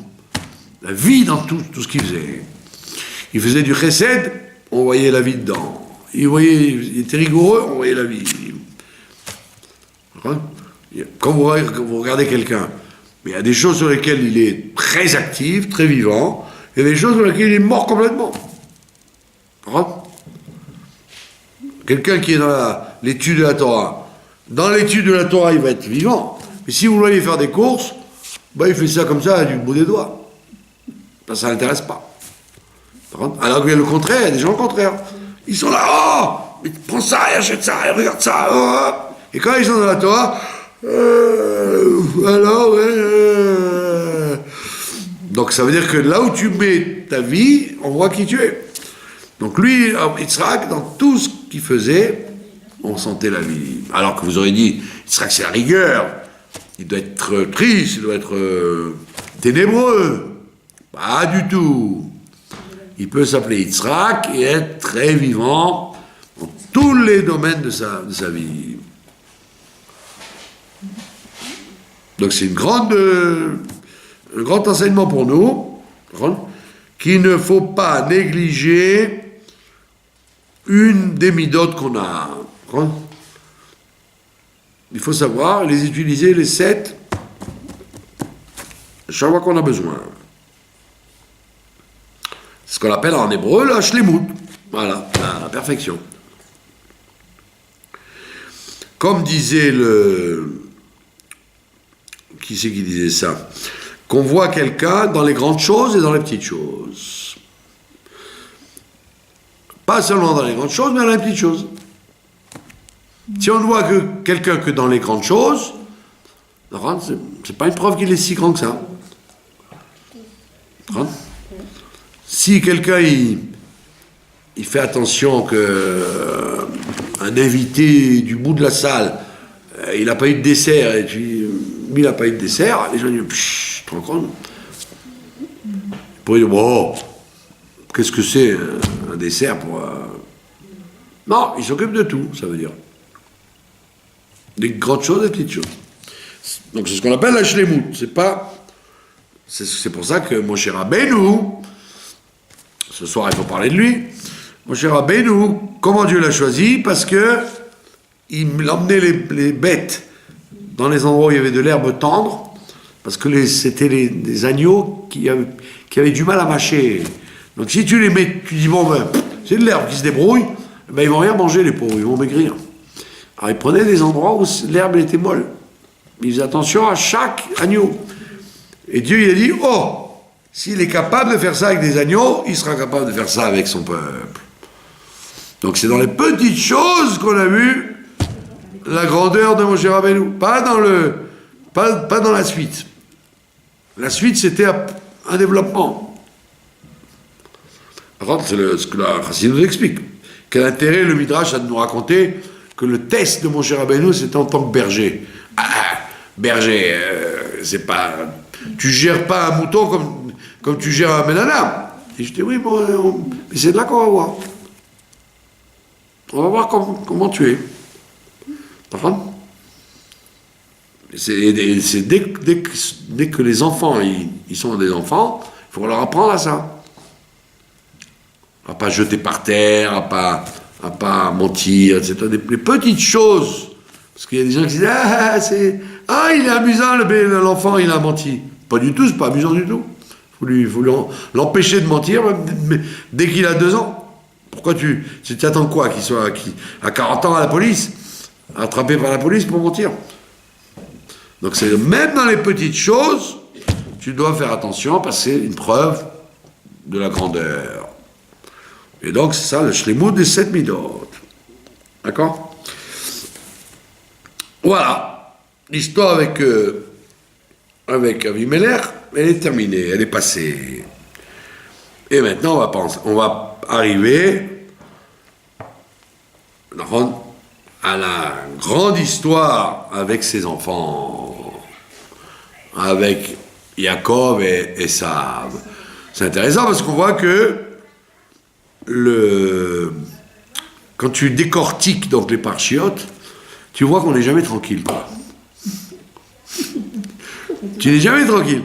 La vie dans tout ce qu'il faisait. Il faisait du chesed, on voyait la vie dedans. Il était rigoureux, on voyait la vie. Quand vous regardez quelqu'un, il y a des choses sur lesquelles il est très actif, très vivant, et des choses sur lesquelles il est mort complètement. Quelqu'un qui est dans l'étude de la Torah. Dans l'étude de la Torah, il va être vivant. Mais si vous voulez faire des courses, il fait ça comme ça, du bout des doigts. Ça ne l'intéresse pas. Alors qu'il y a le contraire, il y a des gens au contraire. Ils sont là, oh, mais prends ça, et achète ça, et regarde ça. Oh. Et quand ils sont dans la Torah, alors, donc ça veut dire que là où tu mets ta vie, on voit qui tu es. Donc lui, Yitzhak, dans tout ce qu'il faisait, on sentait la vie. Alors que vous aurez dit, Yitzhak c'est la rigueur, il doit être triste, il doit être ténébreux. Pas du tout. Il peut s'appeler Yitzhak et être très vivant dans tous les domaines de sa vie. Donc c'est un grand enseignement pour nous, qu'il ne faut pas négliger une des midotes qu'on a. Il faut savoir les utiliser, les 7, chaque fois qu'on a besoin. C'est ce qu'on appelle en hébreu la shlemut. Voilà, la perfection. Comme disait qui c'est qui disait ça? Qu'on voit quelqu'un dans les grandes choses et dans les petites choses. Pas seulement dans les grandes choses, mais dans les petites choses. Si on ne voit que quelqu'un que dans les grandes choses, c'est pas une preuve qu'il est si grand que ça. Si quelqu'un il fait attention que un invité du bout de la salle, il n'a pas eu de dessert, et puis lui il n'a pas eu de dessert, les gens disent pshh, tu te rends compte? Pour dire bon, qu'est-ce que c'est un dessert pour Non, il s'occupe de tout, ça veut dire. Des grandes choses et des petites choses. Donc c'est ce qu'on appelle la shlemut. C'est pour ça que Moshe Rabbeinu, ce soir il faut parler de lui, Moshe Rabbeinu, comment Dieu l'a choisi? Parce que il emmenait les bêtes dans les endroits où il y avait de l'herbe tendre, parce que c'était des agneaux qui avaient du mal à mâcher. Donc si tu les mets, tu dis bon c'est de l'herbe qui se débrouille, ils vont rien manger les pauvres, ils vont maigrir. Alors il prenait des endroits où l'herbe était molle. Il faisait attention à chaque agneau. Et Dieu il a dit, s'il est capable de faire ça avec des agneaux, il sera capable de faire ça avec son peuple. Donc c'est dans les petites choses qu'on a vu la grandeur de Moshe Rabbeinu, pas dans la suite. La suite c'était un développement. Par contre, c'est ce que la Chassidut nous explique. Quel intérêt le Midrash a de nous raconter que le test de Moshe Rabbeinu, c'était en tant que berger. Berger, c'est pas... Tu gères pas un mouton comme tu gères un ménanam. Et je dis, oui, bon, c'est de là qu'on va voir. On va voir comment tu es. Par contre, c'est dès que les enfants, ils sont des enfants, il faut leur apprendre à ça. À pas jeter par terre, à pas mentir, etc. Les petites choses. Parce qu'il y a des gens qui disent il est amusant, l'enfant, il a menti. Pas du tout, c'est pas amusant du tout. Il faut l'empêcher de mentir, même dès qu'il a 2 ans. Pourquoi tu attends quoi qu'il soit à 40 ans à la police, attrapé par la police pour mentir? Donc c'est même dans les petites choses, tu dois faire attention parce que c'est une preuve de la grandeur. Et donc c'est ça le shlemut des 7 midot. D'accord? Voilà. L'histoire avec Avimelech, elle est terminée, elle est passée. Et maintenant on va arriver à la grande histoire avec ses enfants, avec Yaakov et Esav. C'est intéressant parce qu'on voit que quand tu décortiques donc les parchiotes, tu vois qu'on n'est jamais tranquille. Tu n'es jamais tranquille.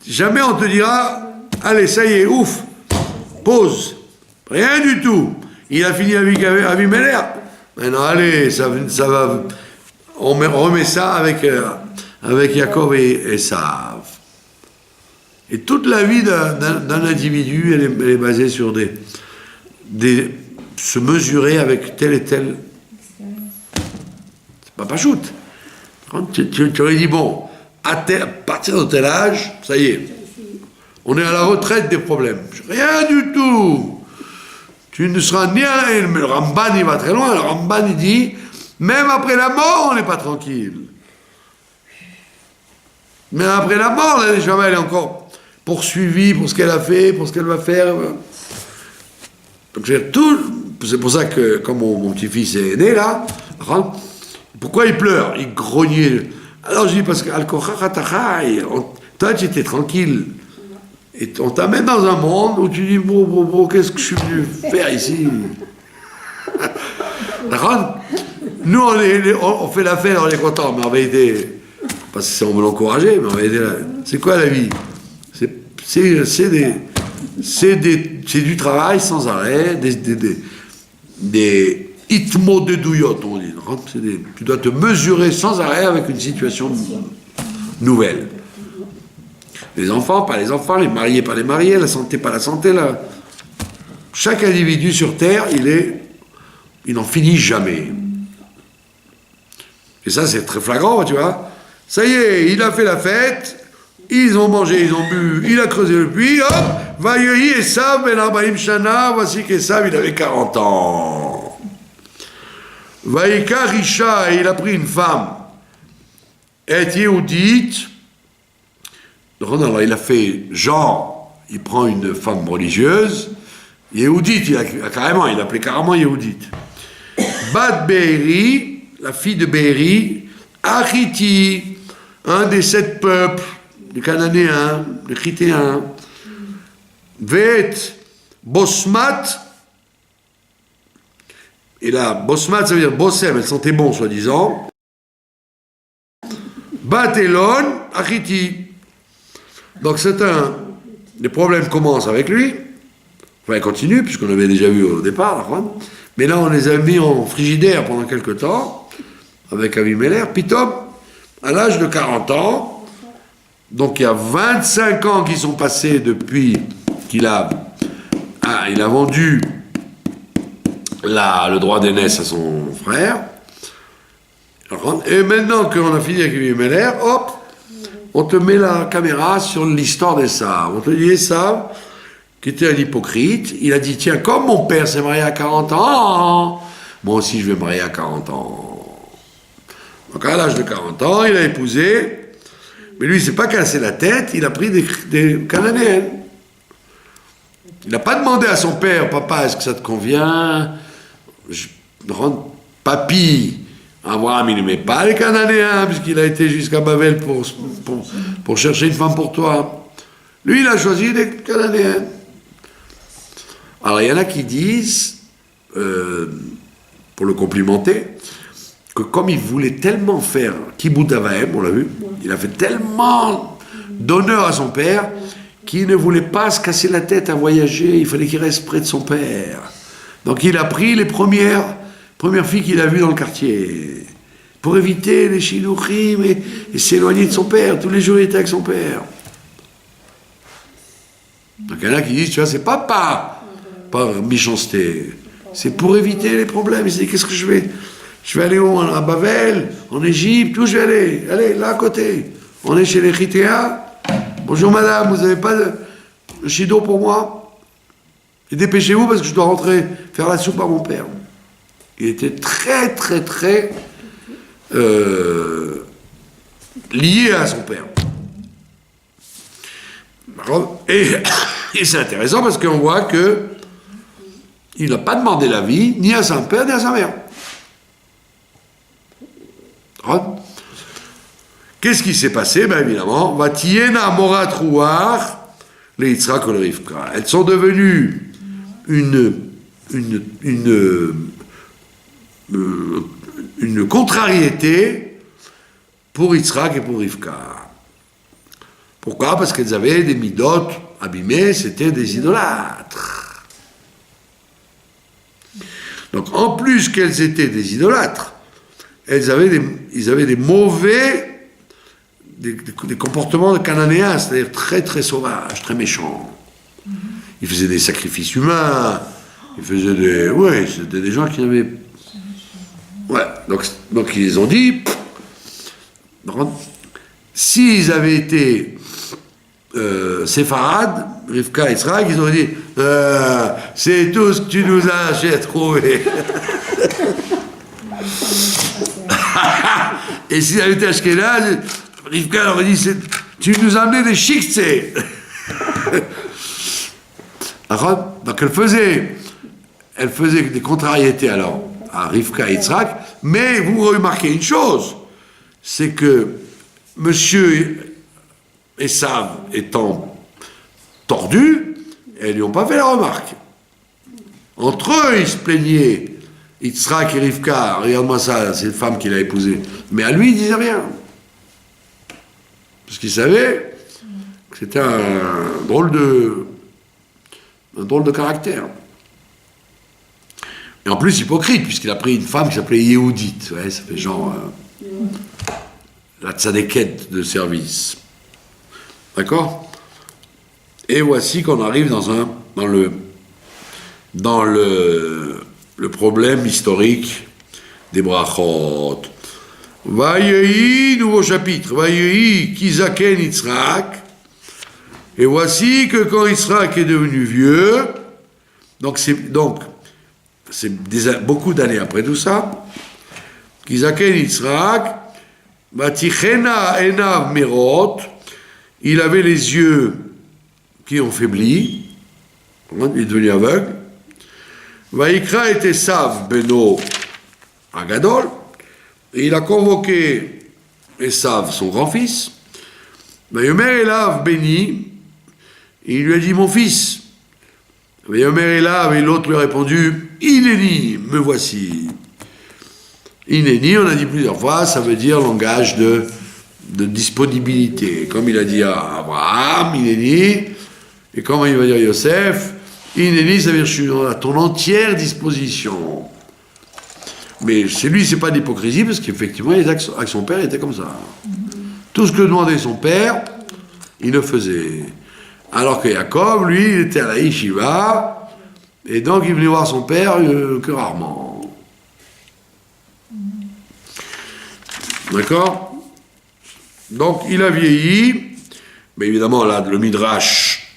Jamais on te dira, allez, ça y est, ouf, pause. Rien du tout. Il a fini avec Avimelech. Maintenant, allez, ça va. On remet ça avec Yaakov et Esav. Et toute la vie d'un individu, elle est basée sur se mesurer avec tel et tel. C'est pas shoot. Tu aurais dit, bon, à partir de tel âge, ça y est, on est à la retraite des problèmes. Rien du tout. Tu ne seras ni à la... Mais le Ramban, il va très loin. Le Ramban, il dit, même après la mort, on n'est pas tranquille. Mais après la mort, la Neshama, elle est encore poursuivie pour ce qu'elle a fait, pour ce qu'elle va faire. Donc, c'est pour ça que, comme mon petit-fils est né, là, pourquoi il pleure? Il grognait. Alors, je dis, parce que, toi, tu étais tranquille. Et on t'amène dans un monde où tu dis, bon, qu'est-ce que je suis venu faire ici? D'accord? Nous, on fait la fête, on est content, mais en vérité, parce que on veut l'encourager, mais en vérité, c'est quoi la vie? C'est du travail sans arrêt, des itmo de douillotte, on dit. Tu dois te mesurer sans arrêt avec une situation nouvelle. Les enfants, pas les enfants, les mariés, pas les mariés, la santé, pas la santé. Chaque individu sur Terre, il n'en finit jamais. Et ça, c'est très flagrant, tu vois. Ça y est, il a fait la fête, ils ont mangé, ils ont bu, il a creusé le puits, hop, Vayehi Esav ben Arbaim Shana, voici qu'Esav, il avait 40 ans. Vayika Risha, il a pris une femme, et Yehudit. Alors, il a fait genre, il prend une femme religieuse, Yehudit, il appelait carrément Yehudit. Bat Be'eri, la fille de Be'eri, Achiti, un des 7 peuples, les Cananéens, les Chittéens, Vet, Bosmat, et là, Bosmat, ça veut dire Bossem, elle sentait bon, soi-disant. Bat Elon, Achiti. Donc les problèmes commencent avec lui, enfin ils continuent, puisqu'on avait déjà vu au départ, mais là on les a mis en frigidaire pendant quelques temps, avec Avimelech, puis top, à l'âge de 40 ans, donc il y a 25 ans qui sont passés depuis qu'il a vendu le droit d'aînesse à son frère, et maintenant qu'on a fini avec Avimelech, hop, on te met la caméra sur l'histoire d'Esav. On te dit Esav, qui était un hypocrite, il a dit, tiens, comme mon père s'est marié à 40 ans, moi aussi je vais me marier à 40 ans. Donc à l'âge de 40 ans, il a épousé, mais lui il ne s'est pas cassé la tête, il a pris des Cananéennes. Il n'a pas demandé à son père, papa, est-ce que ça te convient? Papy, Abraham, il n'aimait pas les Cananéens, puisqu'il a été jusqu'à Babel pour chercher une femme pour toi. Lui, il a choisi les Cananéens. Alors, il y en a qui disent, pour le complimenter, que comme il voulait tellement faire Kibbutz Avahem, on l'a vu, il a fait tellement d'honneur à son père, qu'il ne voulait pas se casser la tête à voyager, il fallait qu'il reste près de son père. Donc il a pris les premières filles qu'il a vues dans le quartier, pour éviter les chilouchim et s'éloigner de son père. Tous les jours il était avec son père. Donc il y en a qui disent, tu vois, c'est pas par méchanceté, c'est pour éviter les problèmes. Il se dit, qu'est-ce que je vais aller où? À Babel, en Égypte, où je vais aller? Allez, là à côté. On est chez les Chitéas. Bonjour madame, vous n'avez pas de chido pour moi? Et dépêchez-vous parce que je dois rentrer faire la soupe à mon père. Il était très, très, très lié à son père. Et c'est intéressant parce qu'on voit que il n'a pas demandé l'avis ni à son père ni à sa mère. Qu'est-ce qui s'est passé? Ben évidemment, Vatiena Morat Rouar, les Yitzhak et le Rivka. Elles sont devenues une contrariété pour Yitzhak et pour Rivka. Pourquoi? Parce qu'elles avaient des midot abîmées, c'était des idolâtres. Donc en plus qu'elles étaient des idolâtres, ils avaient des mauvais, des comportements de cananéens, c'est-à-dire très très sauvages, très méchants. Ils faisaient des sacrifices humains, ils faisaient des... Ouais, c'était des gens qui avaient... Ouais, donc ils ont dit... S'ils avaient été séfarades, Rivka et Yitzhak, ils auraient dit c'est tout ce que tu nous as trouvé. Et s'ils avaient été ashkénazes, Rivka leur aurait dit tu nous as amené des chiktsé. Donc elle faisait des contrariétés alors à Rivka et Yitzhak, mais vous remarquez une chose, c'est que monsieur Esav étant tordu, elles lui ont pas fait la remarque. Entre eux, ils se plaignaient, Yitzhak et Rivka, regarde-moi ça, c'est une femme qu'il a épousée, mais à lui, il disait rien. Parce qu'il savait que c'était un drôle de caractère. Et en plus hypocrite, puisqu'il a pris une femme qui s'appelait Yehudit. Ouais, ça fait genre la tzadékette de service. D'accord? Et voici qu'on arrive dans le problème historique des brachot. Vayehi, nouveau chapitre. Vayehi, Kizaken Yitzhak. Et voici que quand Yitzhak est devenu vieux, donc c'est beaucoup d'années après tout ça, Kizaken Yitzhak, Vatichena Enav Merot, il avait les yeux qui ont faibli, il est devenu aveugle. Vaikra et Esav Beno Agadol, et il a convoqué Esav, son grand-fils, Vayomer Elav Beni, et il lui a dit mon fils. Vayomer Elav, et l'autre lui a répondu Ineni, me voici. Ineni, on a dit plusieurs fois, ça veut dire langage de disponibilité. Comme il a dit à Abraham, Ineni, et comme il va dire Yosef, Ineni, ça veut dire je suis à ton entière disposition. Mais chez lui, c'est pas d'hypocrisie, parce qu'effectivement, avec son père, il était comme ça. Tout ce que demandait son père, il le faisait. Alors que Jacob, lui, il était à la yeshiva, et donc il venait voir son père que rarement. D'accord? Donc il a vieilli, mais évidemment là le Midrash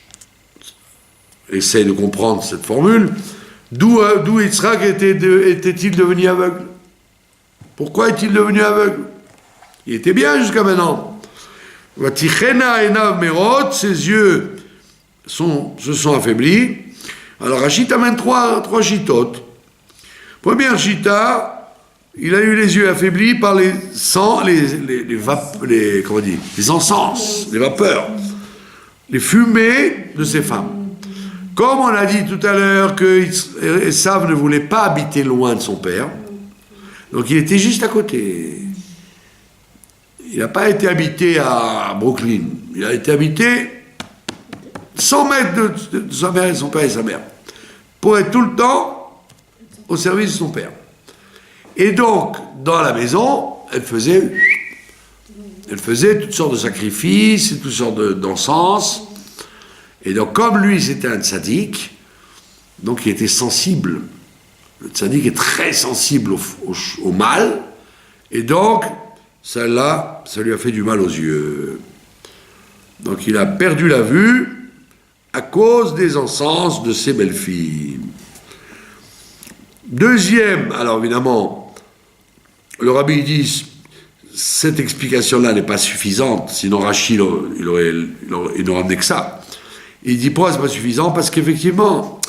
essaie de comprendre cette formule. D'où Yitzhak était-il devenu aveugle? Pourquoi est-il devenu aveugle? Il était bien jusqu'à maintenant. Vatichena enav merot, ses yeux se sont affaiblis. Alors Rachid amène trois chitotes. Première chita, il a eu les yeux affaiblis par les encens, les vapeurs, les fumées de ces femmes. Comme on a dit tout à l'heure que Esav ne voulait pas habiter loin de son père, donc il était juste à côté. Il n'a pas été habité à Brooklyn, il a été habité 100 mètres de sa mère et son père et sa mère, pour être tout le temps au service de son père. Et donc, dans la maison, elle faisait toutes sortes de sacrifices, toutes sortes d'encens. Et donc, comme lui, c'était un tzaddik, donc il était sensible. Le tzaddik est très sensible au mal, et donc, ça lui a fait du mal aux yeux. Donc, il a perdu la vue à cause des encens de ses belles-filles. Deuxième, alors évidemment, le rabbi dit, cette explication-là n'est pas suffisante, sinon Rachid, il n'aurait amené que ça. Il dit, pourquoi c'est pas suffisant? Parce qu'effectivement,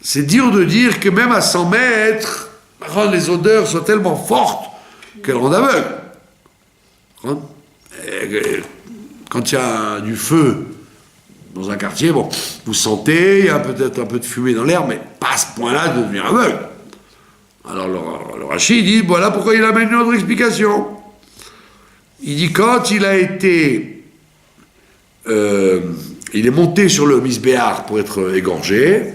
c'est dur de dire que même à 100 mètres, les odeurs sont tellement fortes qu'elles rendent aveugle. Quand il y a du feu dans un quartier, bon, vous sentez, il y a peut-être un peu de fumée dans l'air, mais pas à ce point-là de devenir aveugle. Alors le Rachid dit, voilà pourquoi il amène une autre explication. Il dit, quand il a été... il est monté sur le misbéar pour être égorgé,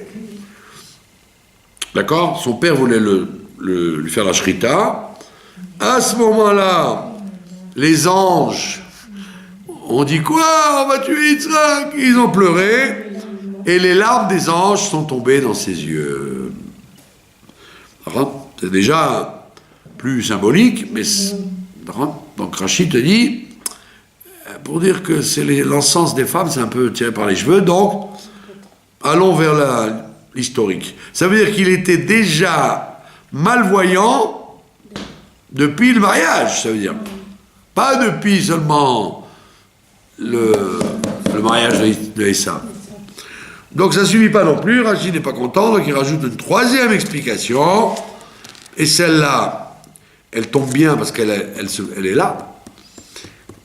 d'accord? Son père voulait lui faire la shrita. À ce moment-là, les anges ont dit, quoi? On va tuer Yitzhak? Ils ont pleuré, et les larmes des anges sont tombées dans ses yeux. C'est déjà plus symbolique, mais donc Rachid te dit, pour dire que c'est l'encens des femmes, c'est un peu tiré par les cheveux, donc allons vers l'historique. Ça veut dire qu'il était déjà malvoyant depuis le mariage, ça veut dire. Pas depuis seulement le mariage de Esav. Donc ça ne suffit pas non plus, Rachid n'est pas content, donc il rajoute une troisième explication. Et celle-là, elle tombe bien parce qu'elle est là.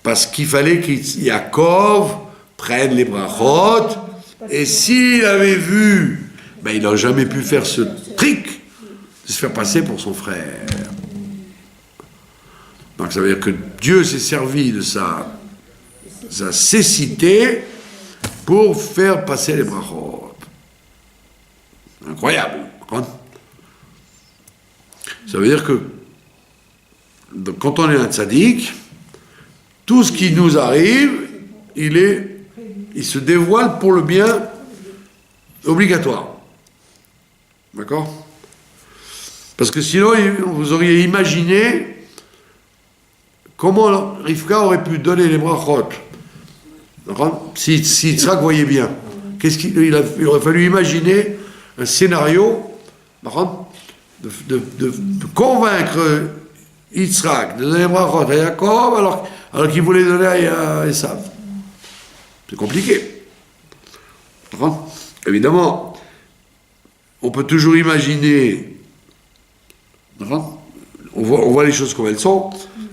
Parce qu'il fallait qu'Yaakov prenne les brachot. Et s'il avait vu, ben il n'a jamais pu faire ce trick de se faire passer pour son frère. Donc ça veut dire que Dieu s'est servi de sa cécité pour faire passer les brachot. Incroyable. Ça veut dire que quand on est un tzaddik, tout ce qui nous arrive, il se dévoile pour le bien obligatoire. D'accord? Parce que sinon, vous auriez imaginé comment Rivka aurait pu donner les brachot. Si Yitzhak voyait bien. Il aurait fallu imaginer un scénario, de convaincre Yitzhak de donner les brachot à Yaakov alors qu'il voulait donner à Esav. C'est compliqué. Évidemment, on peut toujours imaginer, on voit les choses comme elles sont,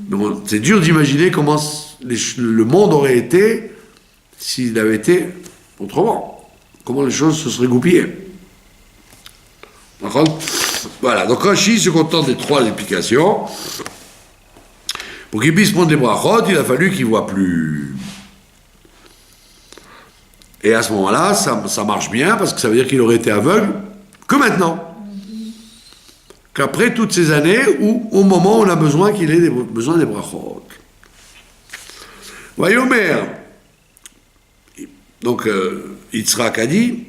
mais c'est dur d'imaginer comment le monde aurait été s'il avait été autrement. Comment les choses se seraient goupillées. Voilà, donc Rachid se contente des trois explications. Pour qu'il puisse prendre des brachot, il a fallu qu'il ne voit plus. Et à ce moment-là, ça marche bien, parce que ça veut dire qu'il aurait été aveugle que maintenant. Qu'après toutes ces années, ou au moment où on a besoin qu'il ait besoin des brachot. Vayomer, donc Yitzhak a dit,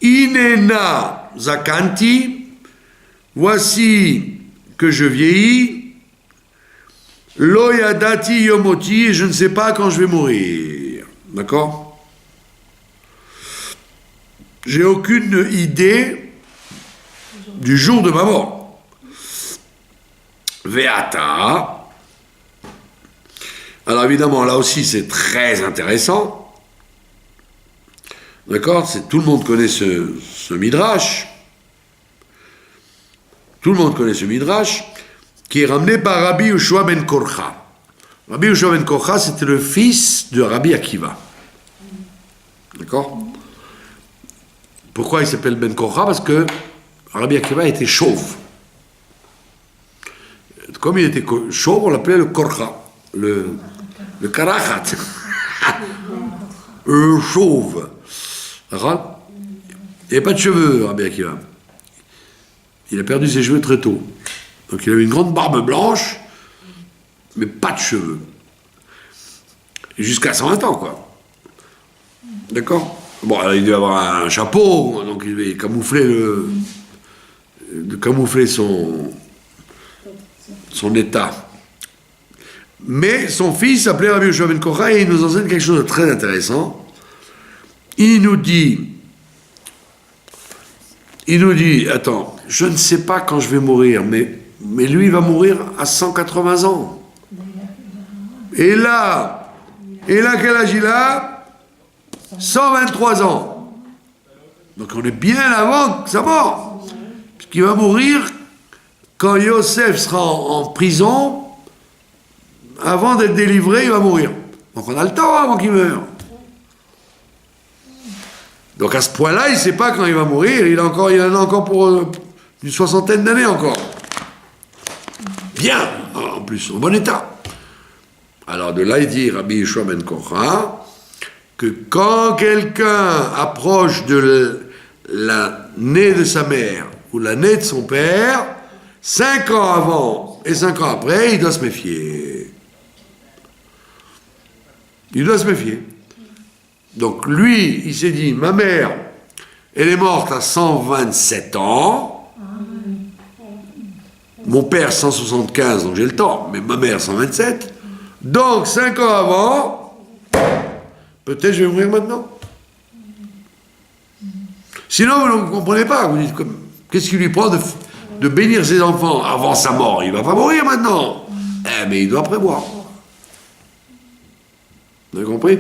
Inena zakanti, voici que je vieillis, lo yadati yomoti, et je ne sais pas quand je vais mourir. D'accord? J'ai aucune idée du jour de ma mort. Veata. Alors évidemment, là aussi, c'est très intéressant. D'accord? Tout le monde connaît ce midrash. Tout le monde connaît ce midrash, qui est ramené par Rabbi Yoshua ben Korcha. Rabbi Yoshua ben Korcha, c'était le fils de Rabbi Akiva. D'accord? Pourquoi il s'appelle Ben Korcha? Parce que Rabbi Akiva était chauve. Comme il était chauve, on l'appelait le Korcha, le Karachat. Chauve. D'accord? Il n'avait pas de cheveux, Rabbi Akiva. Il a perdu ses cheveux très tôt. Donc il avait une grande barbe blanche, mais pas de cheveux. Jusqu'à 120 ans, quoi. D'accord? Bon, alors, il devait avoir un chapeau, donc il devait camoufler son état. Mais son fils s'appelait Rabbi Yoshua ben Korcha et il nous enseigne quelque chose de très intéressant. Il nous dit, attends, je ne sais pas quand je vais mourir, mais lui, il va mourir à 180 ans. Et là, quel âge il a? 123 ans. Donc on est bien avant sa mort. Puisqu'il va mourir quand Yosef sera en prison. Avant d'être délivré, il va mourir. Donc on a le temps avant qu'il meure. Donc à ce point-là, il ne sait pas quand il va mourir. Il en a encore pour une soixantaine d'années encore. Bien, en plus, en bon état. Alors de là, il dit, Rabbi Yoshua ben Korcha, que quand quelqu'un approche de l'année de sa mère ou l'année de son père, 5 ans avant et 5 ans après, il doit se méfier. Il doit se méfier. Donc lui, il s'est dit, ma mère, elle est morte à 127 ans, mon père 175, donc j'ai le temps, mais ma mère 127, donc 5 ans avant, peut-être je vais mourir maintenant. Sinon, vous ne comprenez pas, vous dites, qu'est-ce qui lui prend de bénir ses enfants avant sa mort? Il ne va pas mourir maintenant. Mais il doit prévoir. Vous avez compris?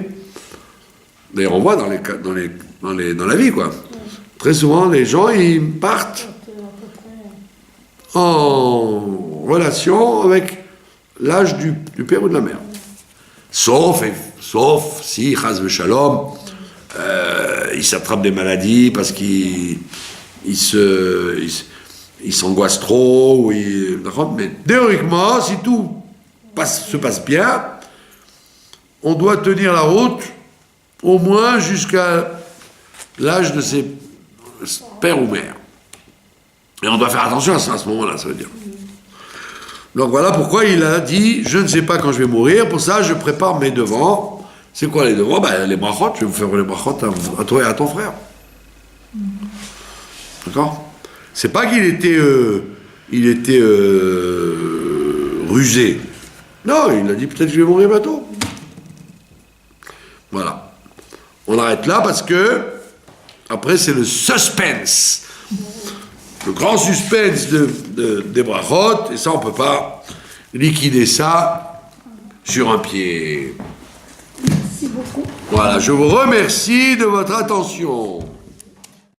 D'ailleurs, on voit dans la vie, quoi. Très souvent, les gens, ils partent en relation avec l'âge du père ou de la mère. Sauf si, chas v'shalom, ils s'attrapent des maladies parce qu'ils s'angoissent trop, mais théoriquement, si tout se passe bien, on doit tenir la route au moins jusqu'à l'âge de ses pères ou mères. Et on doit faire attention à ça, à ce moment-là, ça veut dire. Donc voilà pourquoi il a dit, je ne sais pas quand je vais mourir, pour ça je prépare mes devants. C'est quoi les devants? Les brachot, je vais vous faire les brachot à toi et à ton frère. D'accord? C'est pas qu'il était, rusé. Non, il a dit peut-être que je vais mourir bientôt. Voilà. On arrête là parce que après c'est le suspense. Le grand suspense des brachot, et ça on ne peut pas liquider ça sur un pied. Merci beaucoup. Voilà, je vous remercie de votre attention.